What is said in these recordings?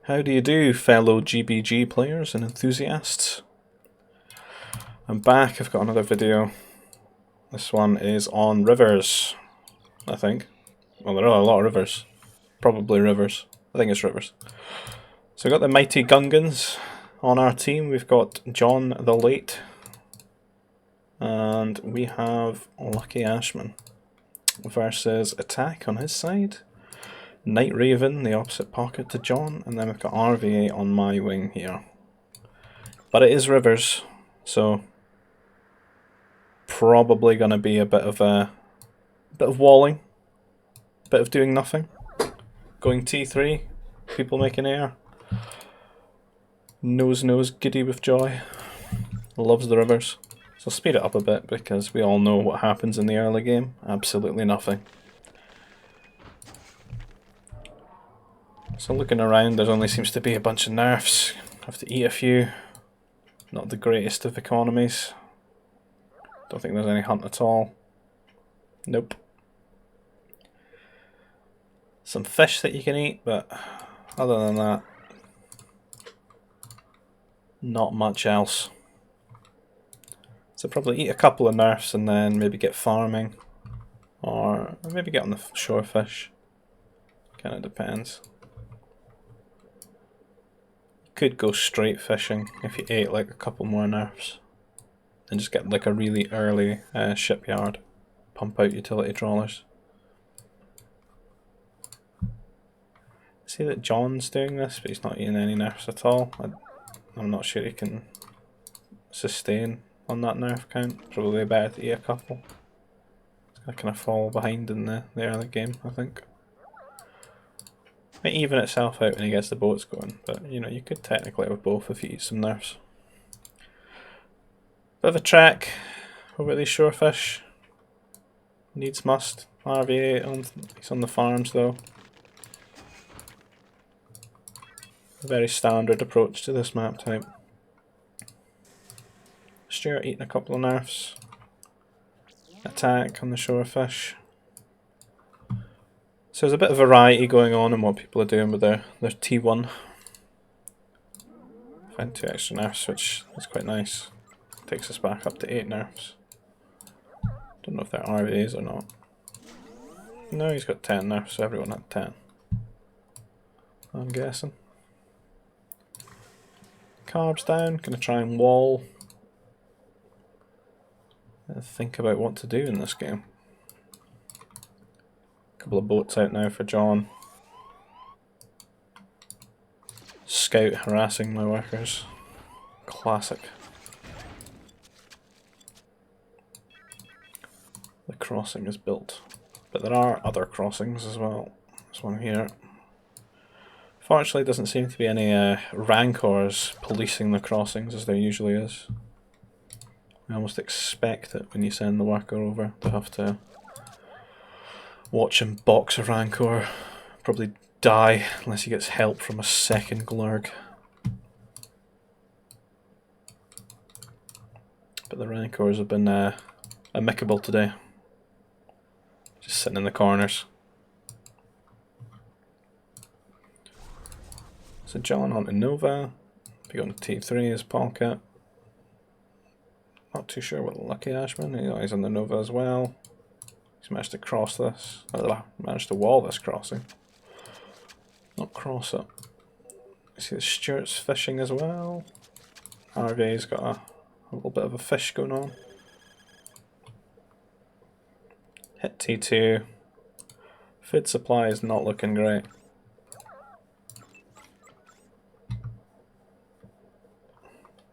How do you do, fellow GBG players and enthusiasts? I'm back, I've got another video. This one is on rivers, I think. Well, there are a lot of rivers. Probably rivers. I think it's rivers. So we've got the mighty Gungans on our team. We've got John the Late. And we have Lucky Ashman versus Attack on his side. Night Raven, the opposite pocket to John, and then we've got RVA on my wing here. But it is rivers, so probably going to be a bit of walling, a bit of doing nothing. Going T3, people making air. Nose giddy with joy. Loves the rivers. So speed it up a bit because we all know what happens in the early game. Absolutely nothing. So looking around, there only seems to be a bunch of nerfs. Have to eat a few. Not the greatest of economies. Don't think there's any hunt at all. Nope. Some fish that you can eat, but other than that, not much else. So probably eat a couple of nerfs and then maybe get farming. Or maybe get on the shore fish. Kinda depends. Could go straight fishing if you ate like a couple more nerfs and just get like a really early shipyard, pump out utility trawlers. See that John's doing this, but he's not eating any nerfs at all. I'm not sure he can sustain on that nerf count. Probably better to eat a couple. He's gonna kind of fall behind in the early game, I think. Might even itself out when he gets the boats going, but you know, you could technically have both if you eat some nerfs. Bit of a trek over these shore fish. Needs must. RVA, he's on the farms though. A very standard approach to this map type. Stuart eating a couple of nerfs. Attack on the shore fish. So there's a bit of variety going on in what people are doing with their T1. Find 2 extra nerfs, which is quite nice. Takes us back up to 8 nerfs. Don't know if they're RVAs or not. No, he's got 10 nerfs, so everyone had 10. I'm guessing. Carbs down, gonna try and wall. Think about what to do in this game. Couple of boats out now for John. Scout harassing my workers. Classic. The crossing is built. But there are other crossings as well. There's one here. Fortunately, doesn't seem to be any rancors policing the crossings as there usually is. I almost expect it when you send the worker over to have to watch him box a rancor. Probably die unless he gets help from a second glurg. But the rancors have been amicable today. Just sitting in the corners. So John onto Nova. Be on T3 as pocket. Not too sure what Lucky Ashman. He's on the Nova as well. He's managed to cross this. Managed to wall this crossing. Not cross it. You see the Stuart's fishing as well. RVA's got a little bit of a fish going on. Hit T2. Food supply is not looking great.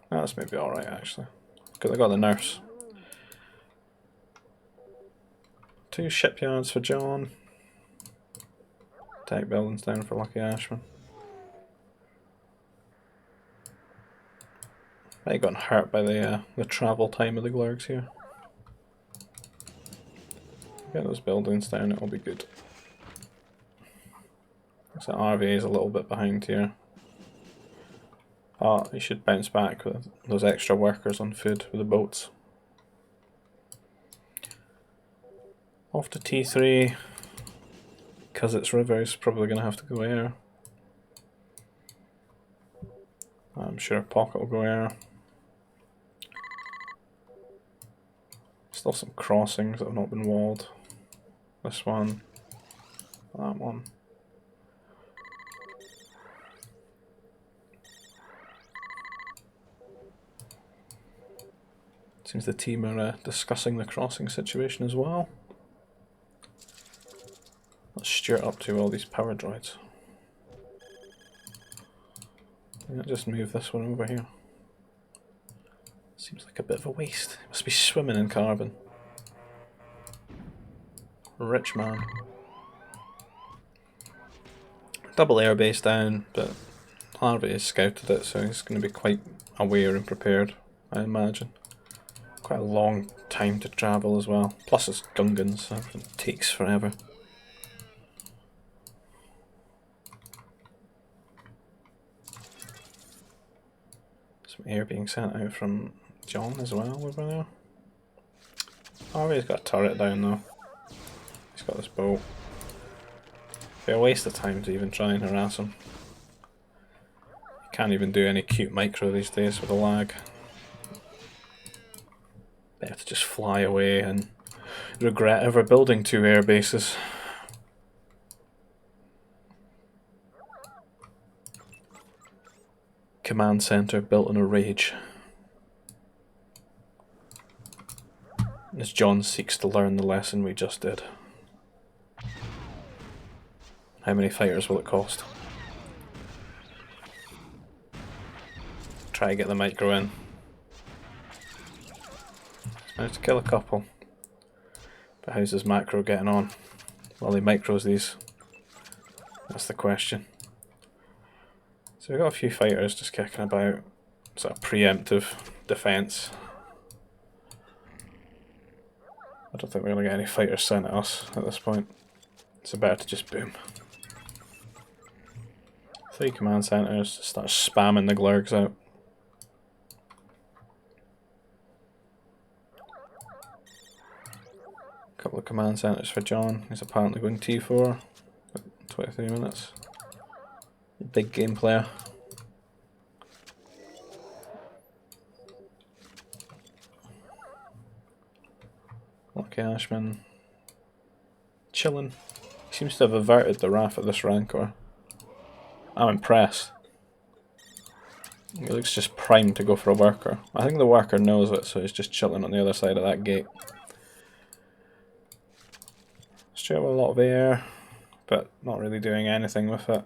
That's maybe alright actually. Because I got the nerfs. 2 shipyards for John. Attack buildings down for Lucky Ashman. I got hurt by the travel time of the glurgs here. Get those buildings down, it'll be good. So RVA is a little bit behind here. Oh, he should bounce back with those extra workers on food with the boats. Off to T3. Because it's rivers, probably going to have to go air. sure a pocket will go here. Still some crossings that have not been walled. This one. That one. Seems the team are discussing the crossing situation as well. What's Stuart up to all these power droids? I'll just move this one over here. Seems like a bit of a waste. Must be swimming in carbon. Rich man. Double airbase down, but Harvey has scouted it, so he's going to be quite aware and prepared, I imagine. Quite a long time to travel as well. Plus it's Gungans, so it takes forever. Some air being sent out from John as well over there. Harvey's got a turret down though. He's got this boat. Be a waste of time to even try and harass him. You can't even do any cute micro these days with the lag. Better to just fly away and regret ever building 2 air bases. Command center built in a rage. As John seeks to learn the lesson we just did. How many fighters will it cost? Try to get the micro in. Managed to kill a couple. But how's his macro getting on? Well, he micros these. That's the question. So we've got a few fighters just kicking about. Sort of preemptive defense. I don't think we're going to get any fighters sent at us at this point. So better to just boom. 3 command centers, just start spamming the glurgs out. Couple of command centers for John. He's apparently going T4 at 23 minutes. Big game player. Lucky Ashman. Chilling. He seems to have averted the wrath of this Rancor. I'm impressed. He looks just primed to go for a worker. I think the worker knows it, so he's just chilling on the other side of that gate. Straight with a lot of air, but not really doing anything with it.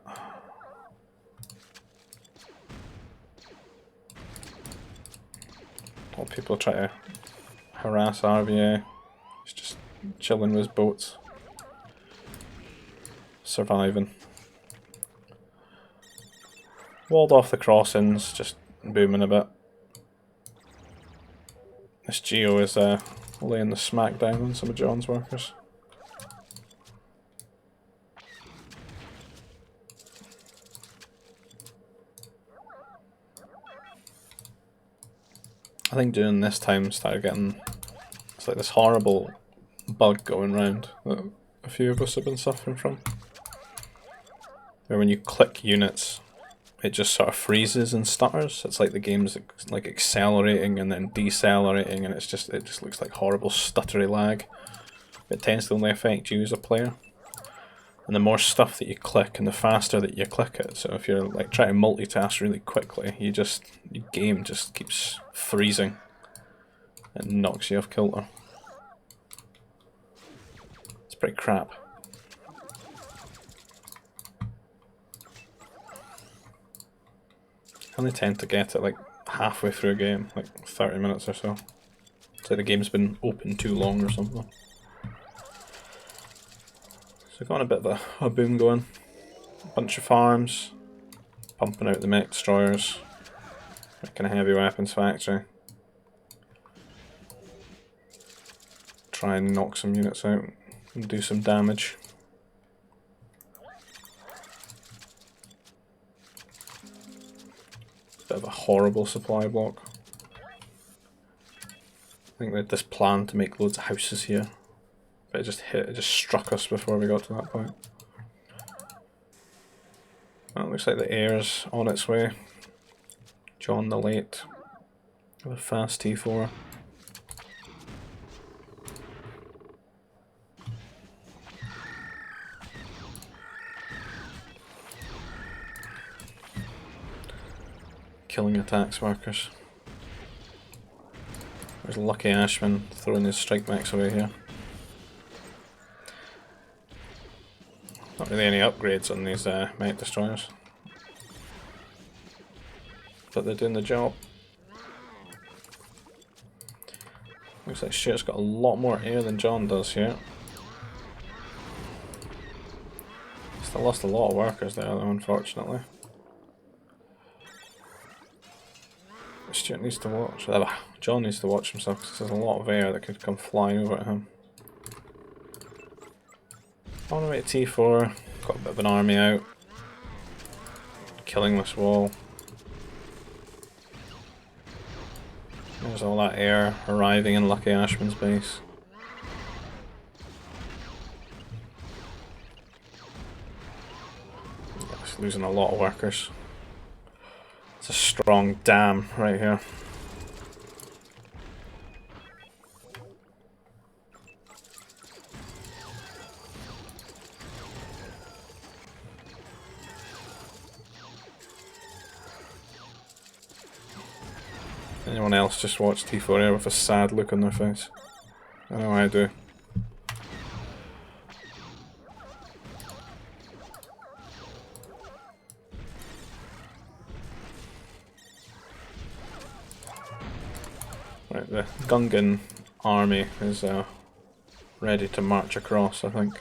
A lot of people try to harass RVA. He's just chilling with his boats. Surviving. Walled off the crossings, just booming a bit. This Geo is laying the smack down on some of John's workers. I think doing this time started getting, it's like this horrible bug going round that a few of us have been suffering from. Where when you click units, it just sort of freezes and stutters. It's like the game's like accelerating and then decelerating, and it just looks like horrible stuttery lag. It tends to only affect you as a player. And the more stuff that you click and the faster that you click it. So if you're like trying to multitask really quickly, your game just keeps freezing. It knocks you off kilter. It's pretty crap. I only tend to get it like halfway through a game, like 30 minutes or so. It's like the game's been open too long or something. So got a bit of a boom going. A bunch of farms, pumping out the mech destroyers, making a heavy weapons factory. Try and knock some units out and do some damage. Bit of a horrible supply block. I think they had this plan to make loads of houses here. But it just struck us before we got to that point. Well, it looks like the air's on its way. John the Late with a fast T4. Killing attacks workers. There's Lucky Ashman throwing his strike mechs away here. Not really any upgrades on these mech destroyers, but they're doing the job. Looks like Stuart's got a lot more air than John does here. Still lost a lot of workers there though, unfortunately. Stuart needs to watch. John needs to watch himself because there's a lot of air that could come flying over at him. On the way to T4, got a bit of an army out. Killing this wall. There's all that air arriving in Lucky Ashman's base. He's losing a lot of workers. It's a strong dam right here. Anyone else just watch T4 here with a sad look on their face? I know I do. Right, the Gungan army is ready to march across, I think.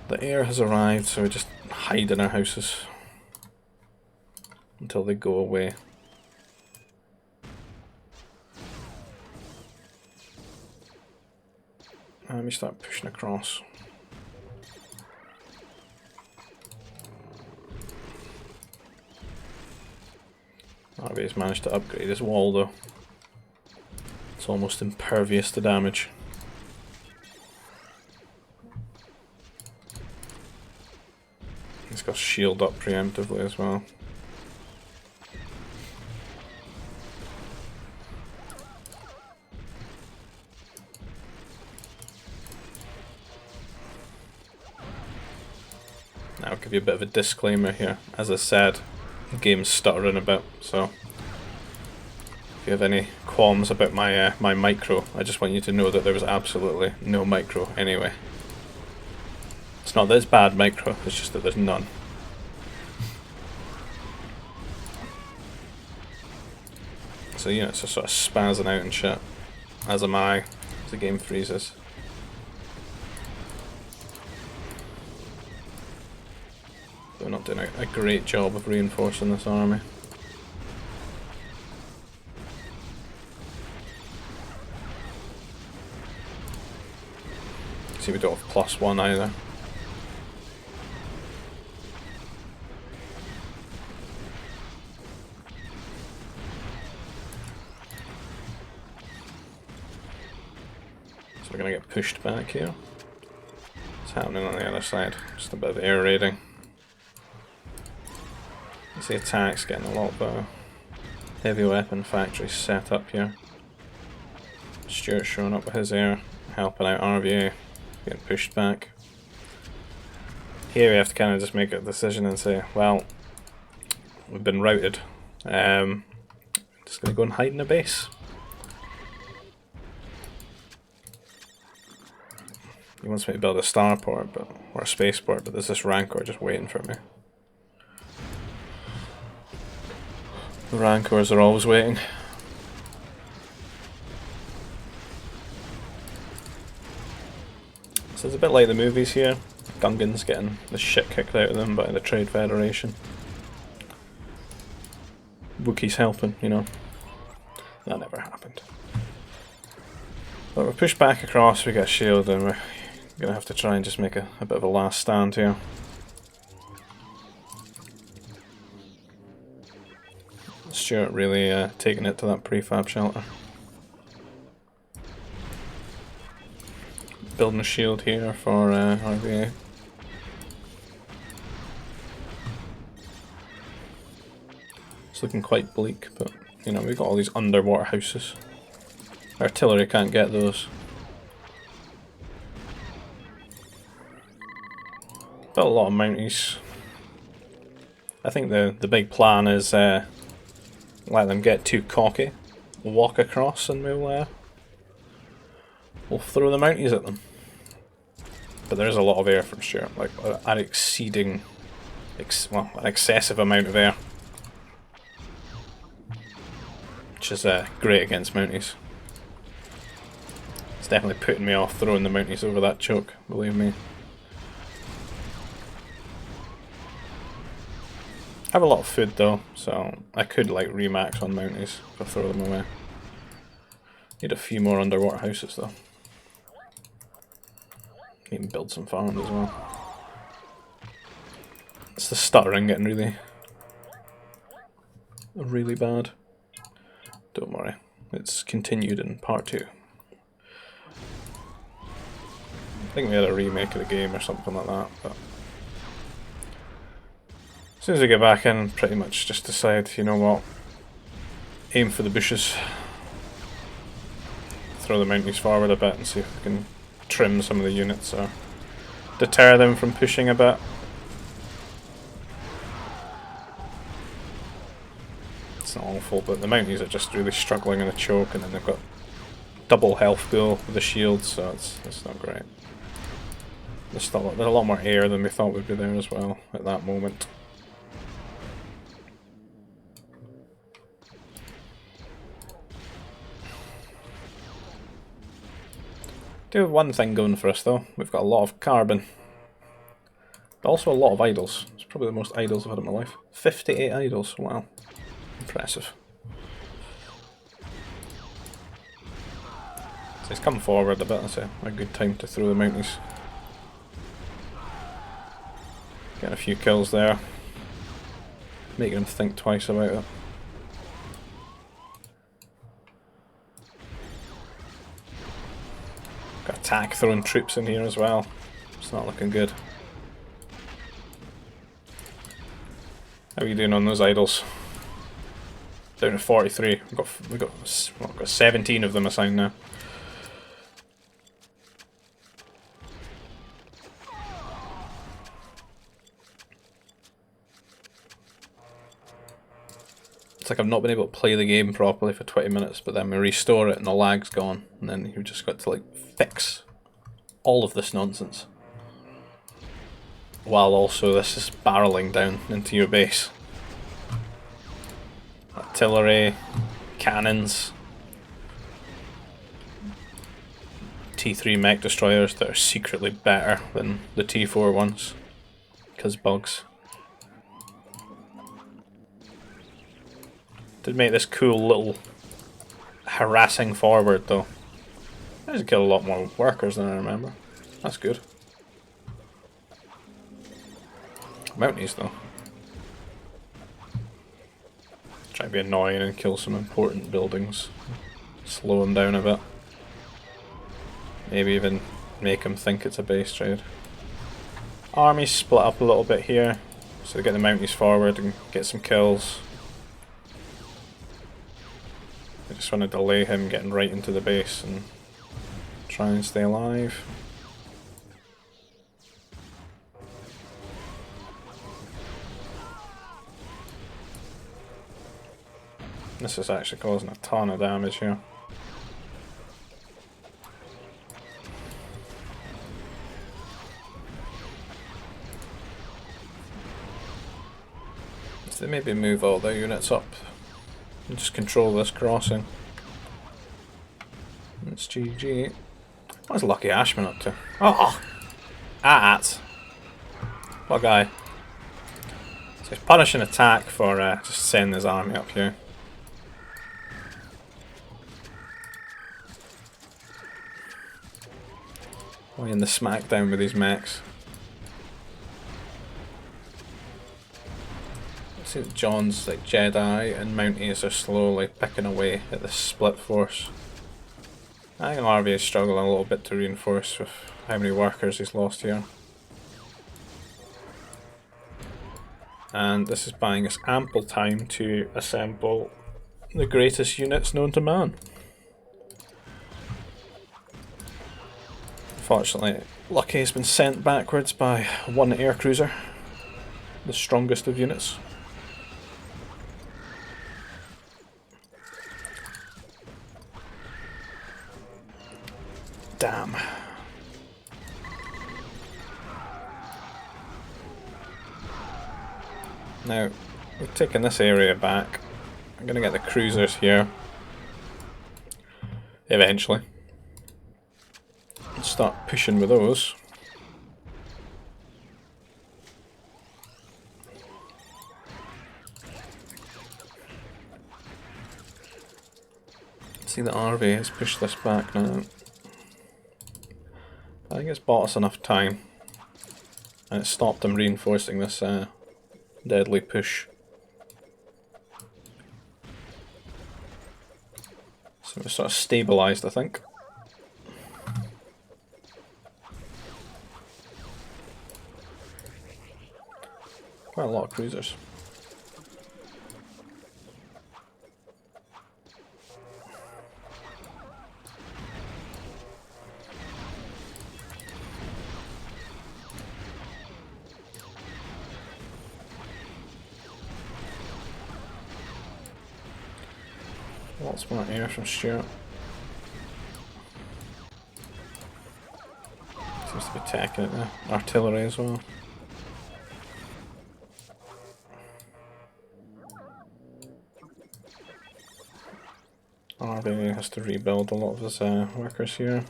The air has arrived, so we just hide in our houses until they go away. And we start pushing across. Harvey's managed to upgrade his wall though. It's almost impervious to damage. He's got shield up preemptively as well. Now I'll give you a bit of a disclaimer here. As I said, the game's stuttering a bit, so if you have any qualms about my my micro, I just want you to know that there was absolutely no micro anyway. It's not that it's bad micro, it's just that there's none. So yeah, it's just sort of spazzing out and shit, as am I, as the game freezes. We're not doing a great job of reinforcing this army. See, we don't have +1 either. So we're going to get pushed back here. What's happening on the other side? Just a bit of air raiding. The attack's getting a lot better. Heavy weapon factory set up here. Stuart's showing up with his air, helping out RVA, getting pushed back. Here we have to kind of just make a decision and say, well, we've been routed. Just going to go and hide in a base. He wants me to build a starport, or a spaceport, but there's this rancor just waiting for me. The rancors are always waiting. So it's a bit like the movies here. Gungans getting the shit kicked out of them by the Trade Federation. Wookiees helping, you know. That never happened. But we're pushed back across, we get a shield, and we're gonna have to try and just make a bit of a last stand here. Stuart really taking it to that prefab shelter. building a shield here for RVA. It's looking quite bleak, but you know, we've got all these underwater houses. Artillery can't get those. Built a lot of Mounties. I think the big plan is let them get too cocky, walk across, and we'll throw the Mounties at them. But there is a lot of air for sure, like an exceeding, well, an excessive amount of air, which is great against Mounties. It's definitely putting me off throwing the Mounties over that choke, believe me. I have a lot of food though, so I could like remax on Mounties if I throw them away. Need a few more underwater houses though. Need to build some farms as well. It's the stuttering getting really bad. Don't worry, it's continued in part 2. I think we had a remake of the game or something like that, but as soon as we get back in, pretty much just decide, you know what, aim for the bushes, throw the Mounties forward a bit and see if we can trim some of the units or deter them from pushing a bit. It's not awful, but the Mounties are just really struggling in a choke, and then they've got double health pool with the shields, so it's not great. There's a lot more air than we thought would be there as well at that moment. Do have one thing going for us though, we've got a lot of carbon, but also a lot of idols. It's probably the most idols I've had in my life. 58 idols, wow. Impressive. So he's come forward a bit, that's a good time to throw the Mounties. Getting a few kills there. Making him think twice about it. Got attack throwing troops in here as well. It's not looking good. How are you doing on those idols? Down to 43. We've got 17 of them assigned now. It's like I've not been able to play the game properly for 20 minutes, but then we restore it and the lag's gone, and then you've just got to like fix all of this nonsense. While also this is barreling down into your base. Artillery, cannons, T3 mech destroyers that are secretly better than the T4 ones, because bugs. Did make this cool little harassing forward though. I just killed a lot more workers than I remember. That's good. Mounties though. Try to be annoying and kill some important buildings. Slow them down a bit. Maybe even make them think it's a base trade. Armies split up a little bit here, so they get the Mounties forward and get some kills. I just want to delay him getting right into the base and try and stay alive. This is actually causing a ton of damage here. So they maybe move all their units up and just control this crossing. It's GG. What's Lucky Ashman up to? Oh! What guy? So he's punishing attack for just sending his army up here. Playing the smackdown with these mechs. See that John's like Jedi and Mounties are slowly picking away at this split force. I think RV is struggling a little bit to reinforce with how many workers he's lost here. And this is buying us ample time to assemble the greatest units known to man. Unfortunately, Lucky has been sent backwards by one air cruiser, the strongest of units. Damn. Now, we've taken this area back. I'm going to get the cruisers here. Eventually. Let's start pushing with those. See, the RV has pushed this back now. I think it's bought us enough time. And it stopped them reinforcing this deadly push. So we're sort of stabilised, I think. Quite a lot of cruisers. Lots more air from Stuart. Seems to be attacking it now. Artillery as well. RB has to rebuild a lot of his workers here.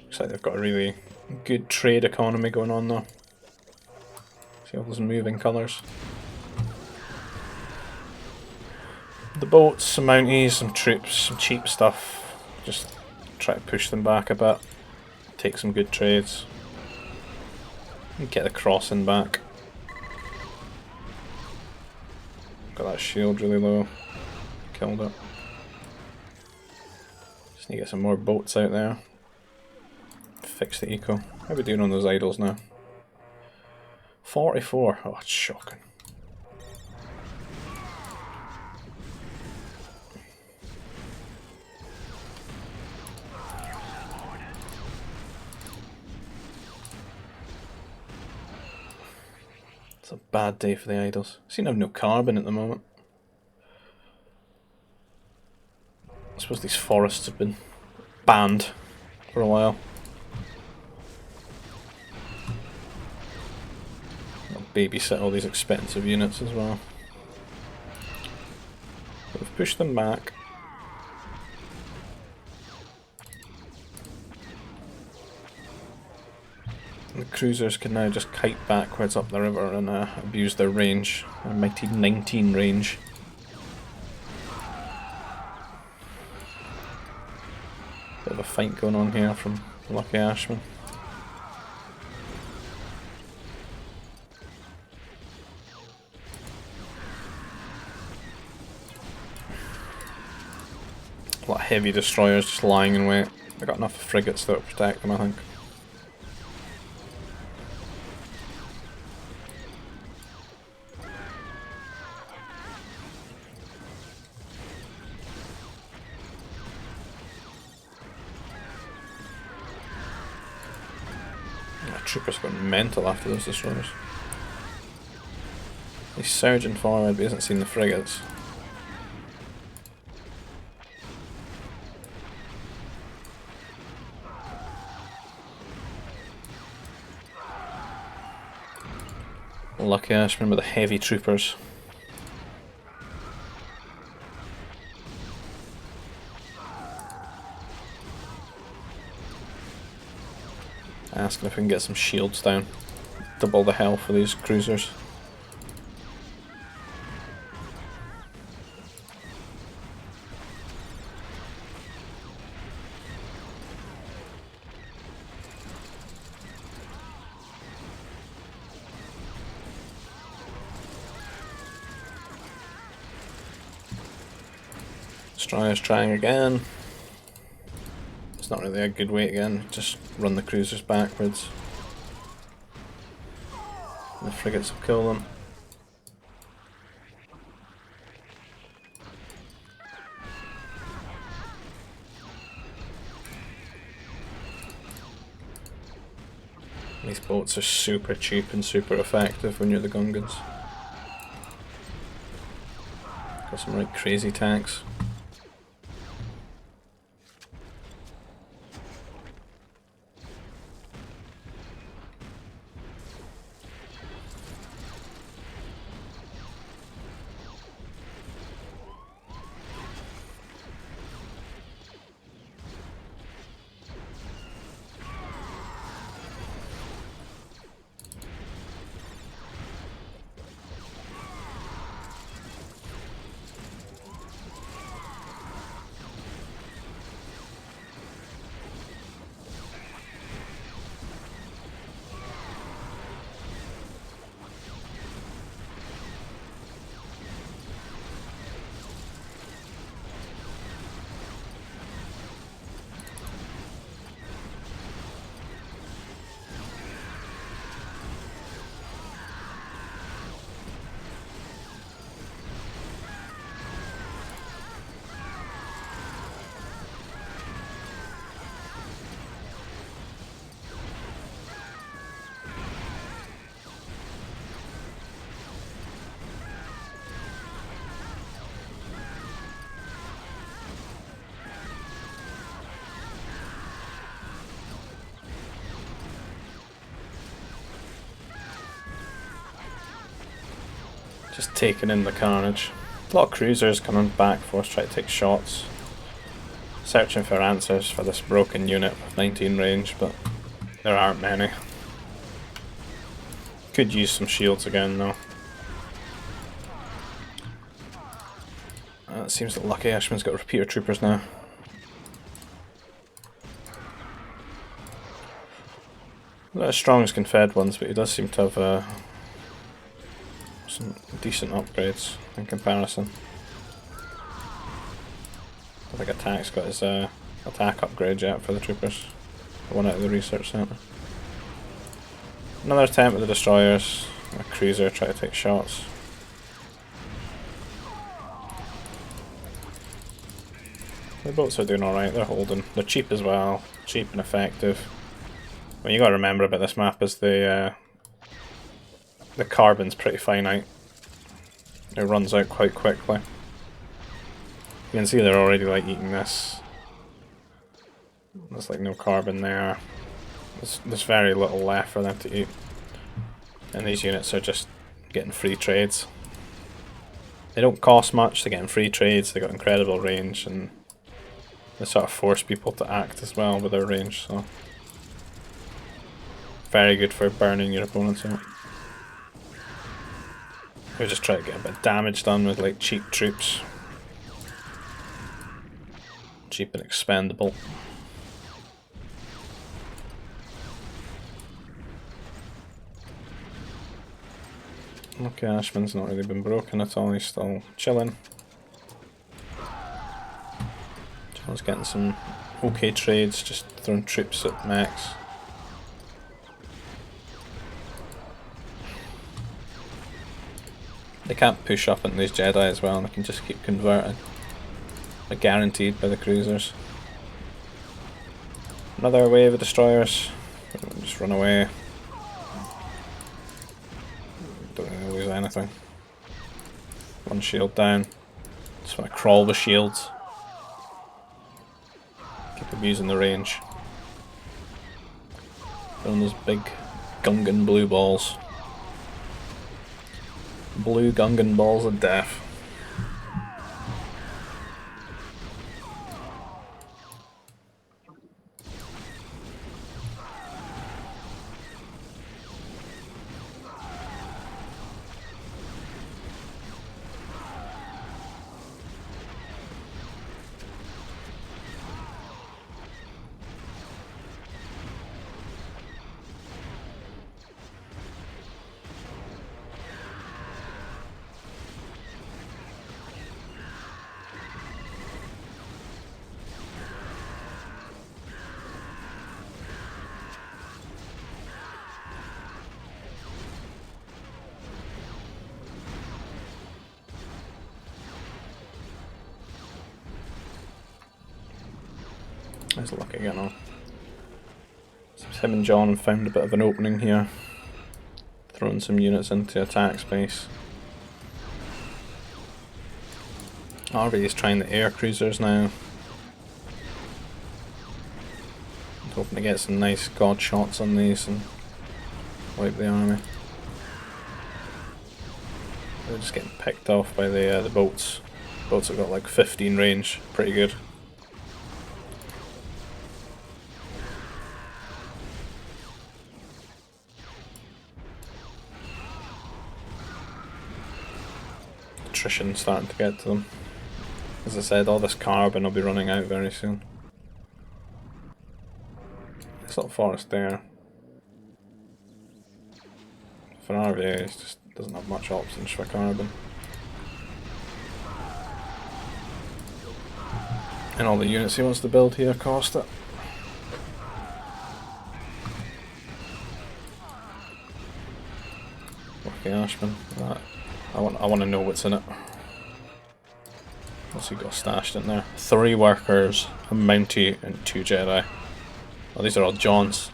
Looks like they've got a really good trade economy going on though. See all those moving colours. The boats, some mounties, some troops, some cheap stuff. Just try to push them back a bit. Take some good trades. And get the crossing back. Got that shield really low. Killed it. Just need to get some more boats out there. Fix the eco. How are we doing on those idols now? 44. Oh, it's shocking. It's a bad day for the idols. Seem to have no carbon at the moment. I suppose these forests have been banned for a while. I'll babysit all these expensive units as well. But we've pushed them back. The cruisers can now just kite backwards up the river and abuse their range, a mighty 19 range. Bit of a fight going on here from Lucky Ashman. A lot of heavy destroyers just lying in wait. They've got enough frigates that will protect them, I think. Troopers going mental after those destroyers. He's surging forward but he hasn't seen the frigates. Lucky Ashman with the heavy troopers. Asking if we can get some shields down. Double the health for these cruisers. Destroyer's trying again. It's not really a good way to get in, just run the cruisers backwards. The frigates will kill them. These boats are super cheap and super effective when you're the Gungans. Got some right crazy tanks. Just taking in the carnage. A lot of cruisers coming back for us, trying to take shots. Searching for answers for this broken unit with 19 range, but there aren't many. Could use some shields again though. It seems that Lucky Ashman's got repeater troopers now. Not as strong as Confed ones, but he does seem to have some decent upgrades in comparison. I think Attack's got his attack upgrade yet for the troopers. The one out of the research centre. Another attempt with the destroyers. A cruiser try to take shots. The boats are doing alright, they're holding. They're cheap as well, cheap and effective. What you gotta remember about this map is the carbon's pretty finite. It runs out quite quickly. You can see they're already like eating this. There's like no carbon there. There's very little left for them to eat. And these units are just getting free trades. They don't cost much, they're getting free trades, they got incredible range, and they sort of force people to act as well with their range, so very good for burning your opponents out. We just try to get a bit of damage done with like cheap troops. Cheap and expendable. Okay, Ashman's not really been broken at all, he's still chilling. John's getting some okay trades, just throwing troops at max. They can't push up into these Jedi as well, and they can just keep converting. They're guaranteed by the cruisers. Another wave of destroyers. Just run away. Don't really lose anything. One shield down. Just want to crawl with shields. Keep abusing the range. Throwing those big Gungan blue balls. Blue Gungan balls of death. How's Lucky getting on? So him and John have found a bit of an opening here. Throwing some units into attack space. Harvey is trying the air cruisers now. Hoping to get some nice god shots on these and wipe the army. They're just getting picked off by the boats. Boats have got like 15 range, pretty good. Attrition starting to get to them. As I said, all this carbon will be running out very soon. This little forest there. For RVA, it just doesn't have much options for carbon. And all the units he wants to build here cost it. Okay, Ashman. I want to know what's in it. What's he got stashed in there? 3 workers, a Mountie, and 2 Jedi. Oh, these are all Johns.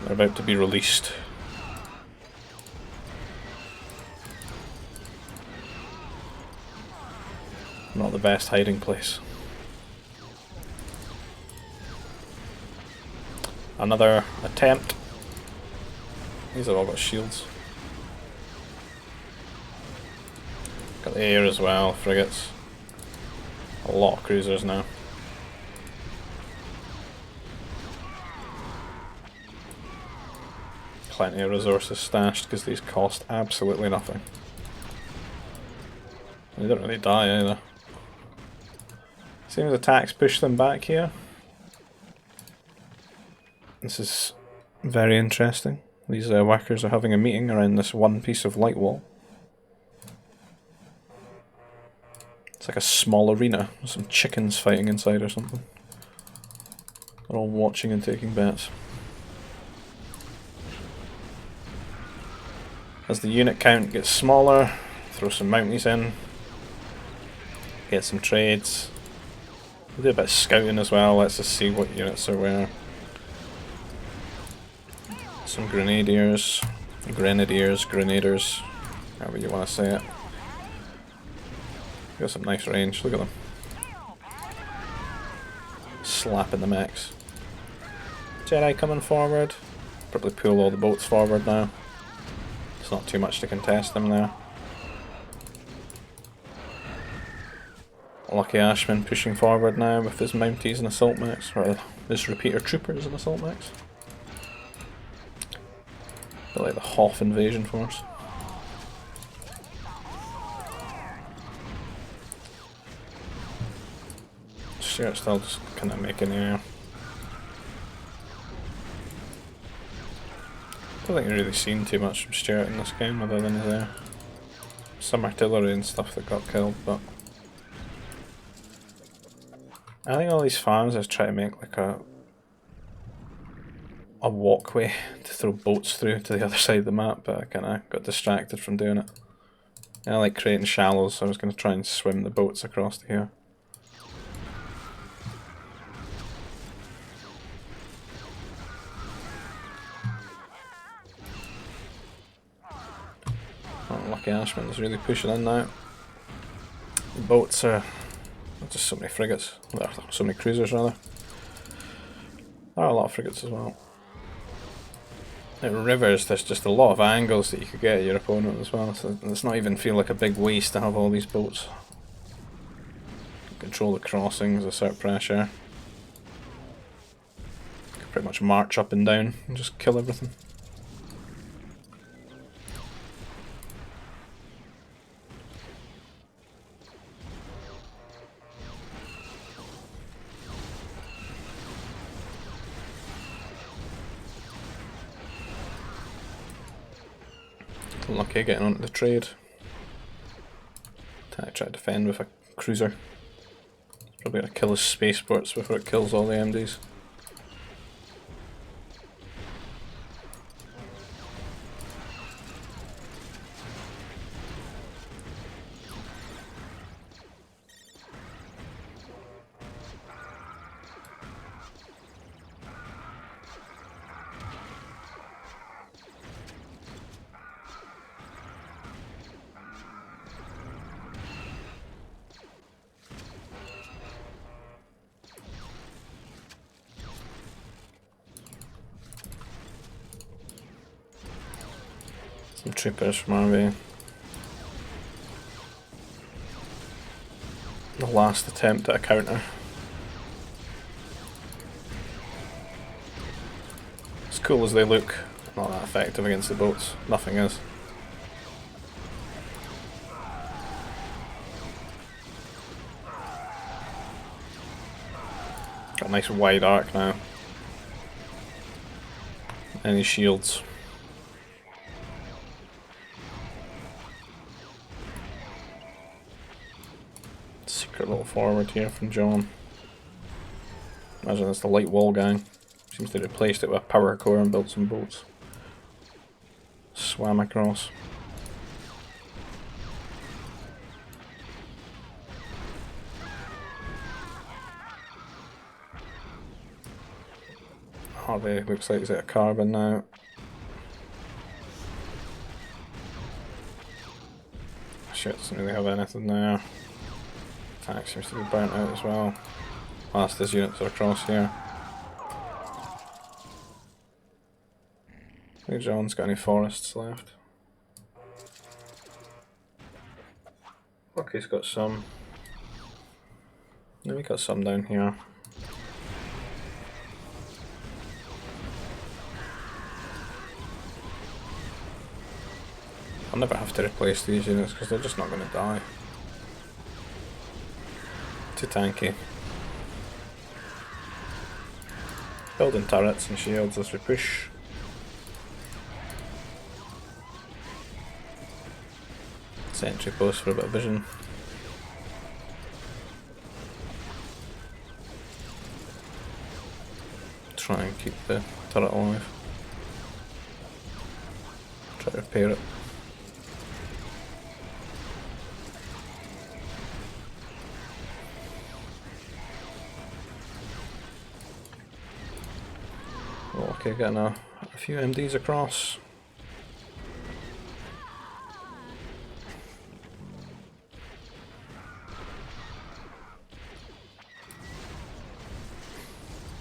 They're about to be released. Not the best hiding place. Another attempt. These have all got shields. Got the air as well, frigates. A lot of cruisers now. Plenty of resources stashed because these cost absolutely nothing. They don't really die either. Seems attacks push them back here. This is very interesting. These workers are having a meeting around this one piece of light wall. It's like a small arena with some chickens fighting inside or something. They're all watching and taking bets. As the unit count gets smaller, throw some Mounties in. Get some trades. We'll do a bit of scouting as well, let's just see what units are where. Some grenadiers, grenaders, however you want to say it. Got some nice range, look at them. Slapping the mechs. Jedi coming forward. Probably pull all the boats forward now. It's not too much to contest them there. Lucky Ashman pushing forward now with his Mounties and assault mechs, or his repeater troopers and assault mechs. They're like the Hoth invasion force. Stuart's still just kind of making air. I don't think you've really seen too much from Stuart in this game other than his air. Some artillery and stuff that got killed, but I think all these farms are trying to make like a walkway to throw boats through to the other side of the map, but I kinda got distracted from doing it. I like creating shallows, so I was going to try and swim the boats across to here. Oh, Lucky Ashman is really pushing in now. The boats are just so many frigates, so many cruisers rather. There are a lot of frigates as well. At rivers, there's just a lot of angles that you could get at your opponent as well, so it's not even feel like a big waste to have all these boats. Control the crossings, assert pressure. You can pretty much march up and down and just kill everything. Lucky getting onto the trade. Try to defend with a cruiser. It's probably going to kill his spaceports before it kills all the MDs. Some troopers from RV. The last attempt at a counter. As cool as they look, not that effective against the boats. Nothing is. Got a nice wide arc now. Any shields? Secret little forward here from John. Imagine it's the light wall gang. Seems to have replaced it with a power core and built some boats. Swam across. Harvey looks like he's at a carbon now. Shit, doesn't really have anything there. Attack seems to be burnt out as well. Last his units are across here. I think John's got any forests left. Okay, he's got some. Yeah, we got some down here. I'll never have to replace these units because they're just not going to die. Too tanky. Building turrets and shields as we push. Sentry post for a bit of vision. Try and keep the turret alive. Try to repair it. Okay, getting a few MDs across.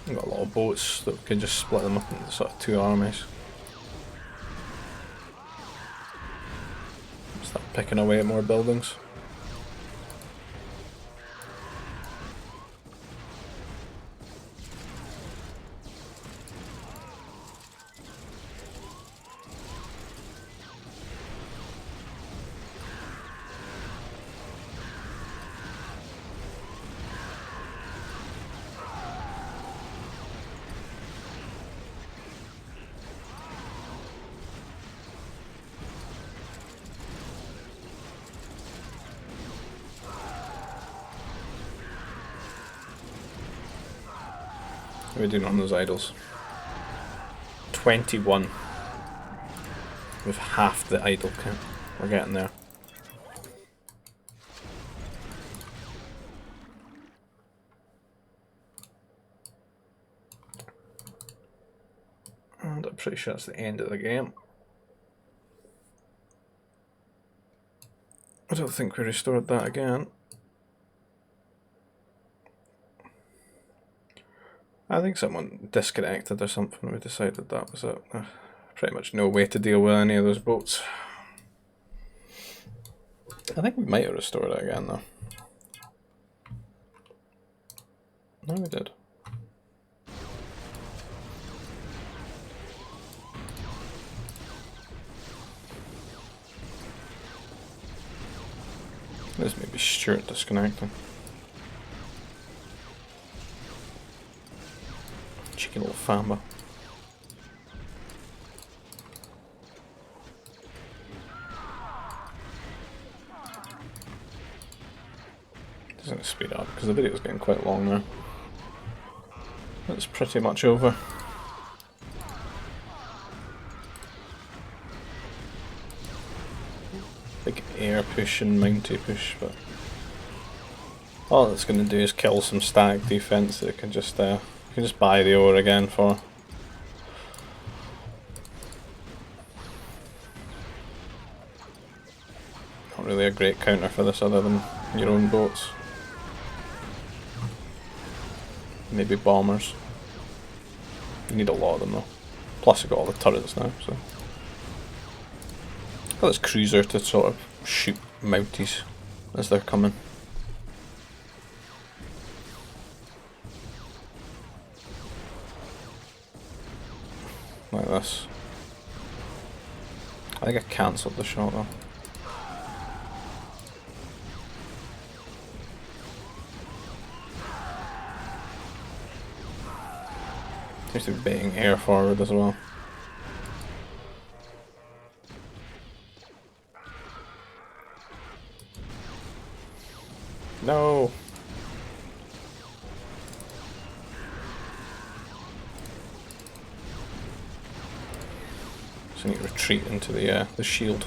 We've got a lot of boats that we can just split them up into sort of two armies. Start picking away at more buildings. What are we doing on those idols? 21. With half the idol count. We're getting there. And I'm pretty sure that's the end of the game. I don't think we restored that again. I think someone disconnected or something. We decided that was it. Pretty much no way to deal with any of those boats. I think we might have restored it again though. No, we did. This may be Stuart disconnecting. Cheeky little famba. Doesn't speed up because the video is getting quite long now. That's pretty much over. Big air push and mounty push, but all it's going to do is kill some stag defense that it can just buy the ore again for. Not really a great counter for this other than your own boats. Maybe bombers. You need a lot of them though. Plus you've got all the turrets now, so. Got this cruiser to sort of shoot Mounties as they're coming. Like this. I think I cancelled the shot though. Seems to be baiting air forward as well. No! So I need to retreat into the shield.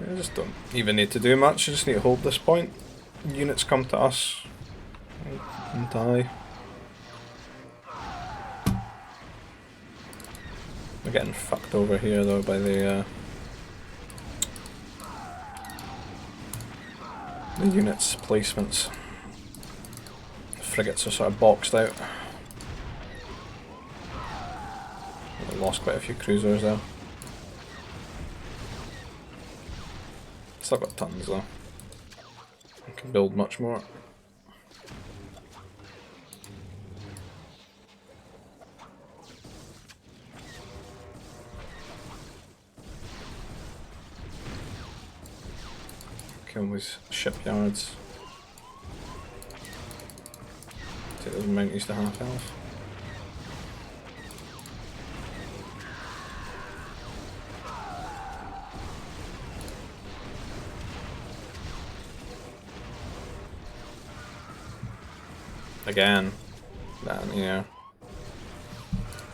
I just don't even need to do much, I just need to hold this point. Units come to us and die. We're getting fucked over here though by the units' placements. The frigates are sort of boxed out. We lost quite a few cruisers there. Still got tons though. I can build much more. Kill these shipyards. Take those Mounties to half health. Again, yeah.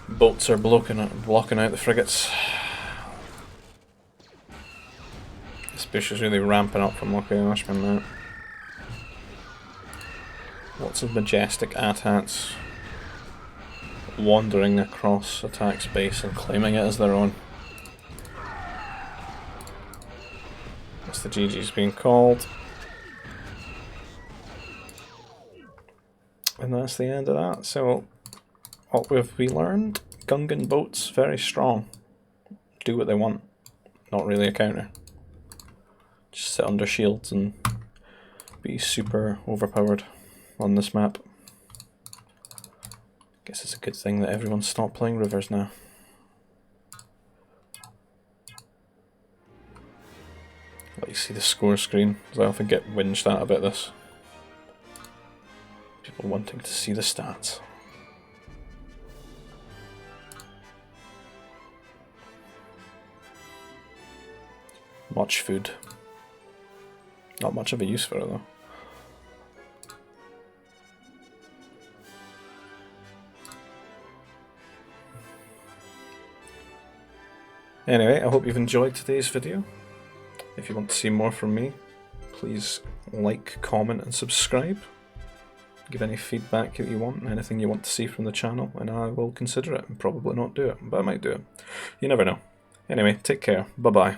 Boats are blocking out the frigates. This bush is really ramping up from Lockheed Ashman now. Lots of majestic AT-ATs wandering across attack space and claiming it as their own. That's the GG's being called. And that's the end of that. So, what have we learned? Gungan boats, very strong. Do what they want. Not really a counter. Just sit under shields and be super overpowered on this map. Guess it's a good thing that everyone's stopped playing rivers now. Let you see the score screen, because I often get whinged at about this. People wanting to see the stats. Much food. Not much of a use for it though. Anyway, I hope you've enjoyed today's video. If you want to see more from me, please like, comment and subscribe. Give any feedback that you want, anything you want to see from the channel, and I will consider it and probably not do it, but I might do it. You never know. Anyway, take care. Bye bye.